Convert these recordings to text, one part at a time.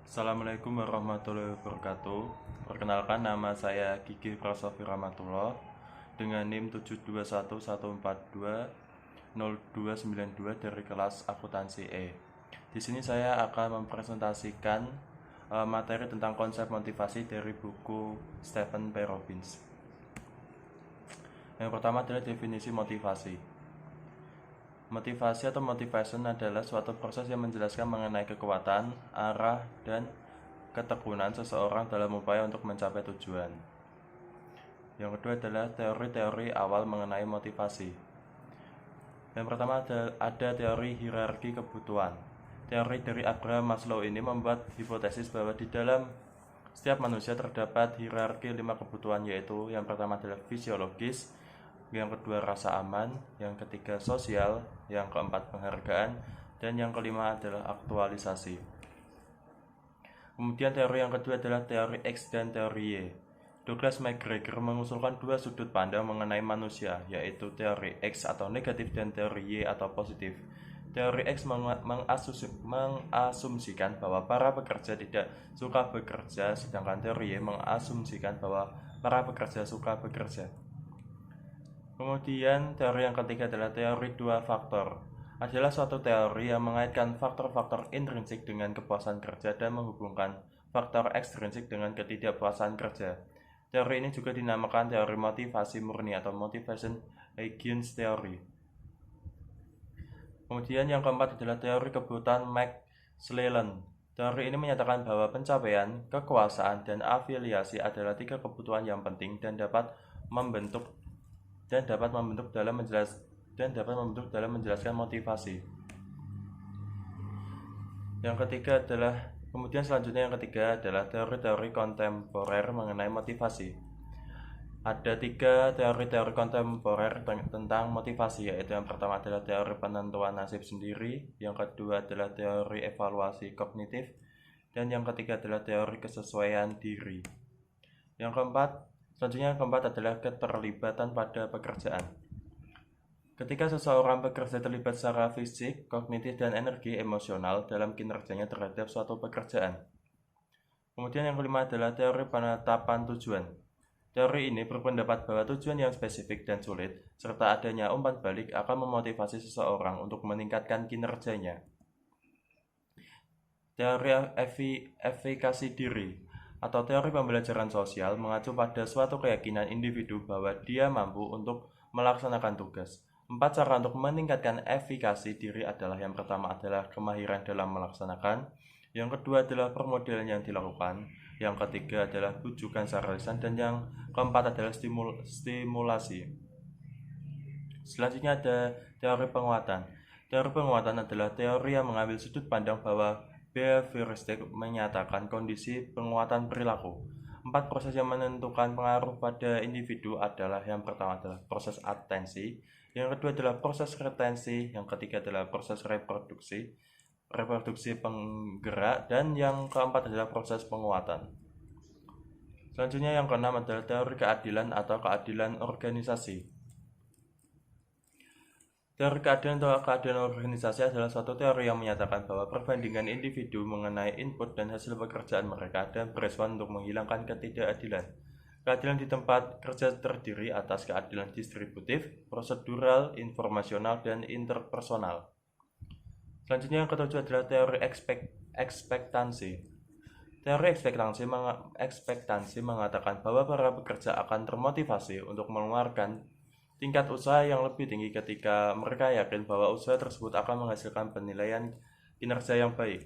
Assalamualaikum warahmatullahi wabarakatuh. Perkenalkan, nama saya Gigi Prasofi Rahmatullah dengan NIM 72114202292 dari kelas akuntansi E. Di sini saya akan mempresentasikan materi tentang konsep motivasi dari buku Stephen P. Robbins. Yang pertama adalah definisi motivasi. Motivasi atau motivation adalah suatu proses yang menjelaskan mengenai kekuatan, arah, dan ketekunan seseorang dalam upaya untuk mencapai tujuan. Yang kedua adalah teori-teori awal mengenai motivasi. Yang pertama ada teori hierarki kebutuhan. Teori dari Abraham Maslow ini membuat hipotesis bahwa di dalam setiap manusia terdapat hierarki 5 kebutuhan, yaitu yang pertama adalah fisiologis, yang kedua rasa aman, yang ketiga sosial, yang keempat penghargaan, dan yang kelima adalah aktualisasi. Kemudian teori yang kedua adalah teori X dan teori Y. Douglas MacGregor mengusulkan dua sudut pandang mengenai manusia, yaitu teori X atau negatif dan teori Y atau positif. Teori X mengasumsikan bahwa para pekerja tidak suka bekerja, sedangkan teori Y mengasumsikan bahwa para pekerja suka bekerja. Kemudian teori yang ketiga adalah teori dua faktor. Adalah suatu teori yang mengaitkan faktor-faktor intrinsik dengan kepuasan kerja dan menghubungkan faktor ekstrinsik dengan ketidakpuasan kerja. Teori ini juga dinamakan teori motivasi murni atau motivation against theory. Kemudian yang keempat adalah teori kebutuhan McClellan. Teori ini menyatakan bahwa pencapaian, kekuasaan, dan afiliasi adalah tiga kebutuhan yang penting dan dapat membentuk dalam menjelaskan motivasi. Selanjutnya yang ketiga adalah teori-teori kontemporer mengenai motivasi. Ada tiga teori-teori kontemporer tentang motivasi, yaitu yang pertama adalah teori penentuan nasib sendiri, yang kedua adalah teori evaluasi kognitif, dan yang ketiga adalah teori kesesuaian diri. Selanjutnya yang keempat adalah keterlibatan pada pekerjaan. Ketika seseorang bekerja terlibat secara fisik, kognitif, dan energi emosional dalam kinerjanya terhadap suatu pekerjaan. Kemudian yang kelima adalah teori penetapan tujuan. Teori ini berpendapat bahwa tujuan yang spesifik dan sulit, serta adanya umpan balik akan memotivasi seseorang untuk meningkatkan kinerjanya. Teori efikasi diri atau teori pembelajaran sosial mengacu pada suatu keyakinan individu bahwa dia mampu untuk melaksanakan tugas. 4 cara untuk meningkatkan efikasi diri adalah: yang pertama adalah kemahiran dalam melaksanakan, yang kedua adalah permodelan yang dilakukan, yang ketiga adalah bujukan secara lisan, dan yang keempat adalah stimulasi. Selanjutnya ada teori penguatan. Teori penguatan adalah teori yang mengambil sudut pandang bahwa behavioristik menyatakan kondisi penguatan perilaku. 4 proses yang menentukan pengaruh pada individu adalah: yang pertama adalah proses atensi, yang kedua adalah proses retensi, yang ketiga adalah proses reproduksi penggerak, dan yang keempat adalah proses penguatan. Selanjutnya yang keenam adalah teori keadilan atau keadilan organisasi. Teori keadilan atau keadilan organisasi adalah suatu teori yang menyatakan bahwa perbandingan individu mengenai input dan hasil pekerjaan mereka dan berespon untuk menghilangkan ketidakadilan. Keadilan di tempat kerja terdiri atas keadilan distributif, prosedural, informasional, dan interpersonal. Selanjutnya yang ketujuh adalah teori ekspektansi. Teori ekspektansi mengatakan bahwa para pekerja akan termotivasi untuk mengeluarkan tingkat usaha yang lebih tinggi ketika mereka yakin bahwa usaha tersebut akan menghasilkan penilaian kinerja yang baik.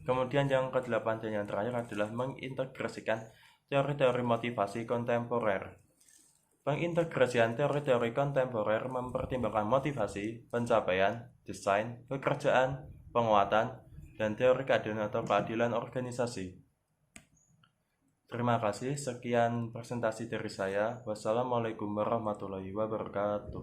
Kemudian yang ke-8 dan yang terakhir adalah mengintegrasikan teori-teori motivasi kontemporer. Pengintegrasian teori-teori kontemporer mempertimbangkan motivasi, pencapaian, desain, pekerjaan, penguatan, dan teori keadilan atau keadilan organisasi. Terima kasih, sekian presentasi dari saya. Wassalamualaikum warahmatullahi wabarakatuh.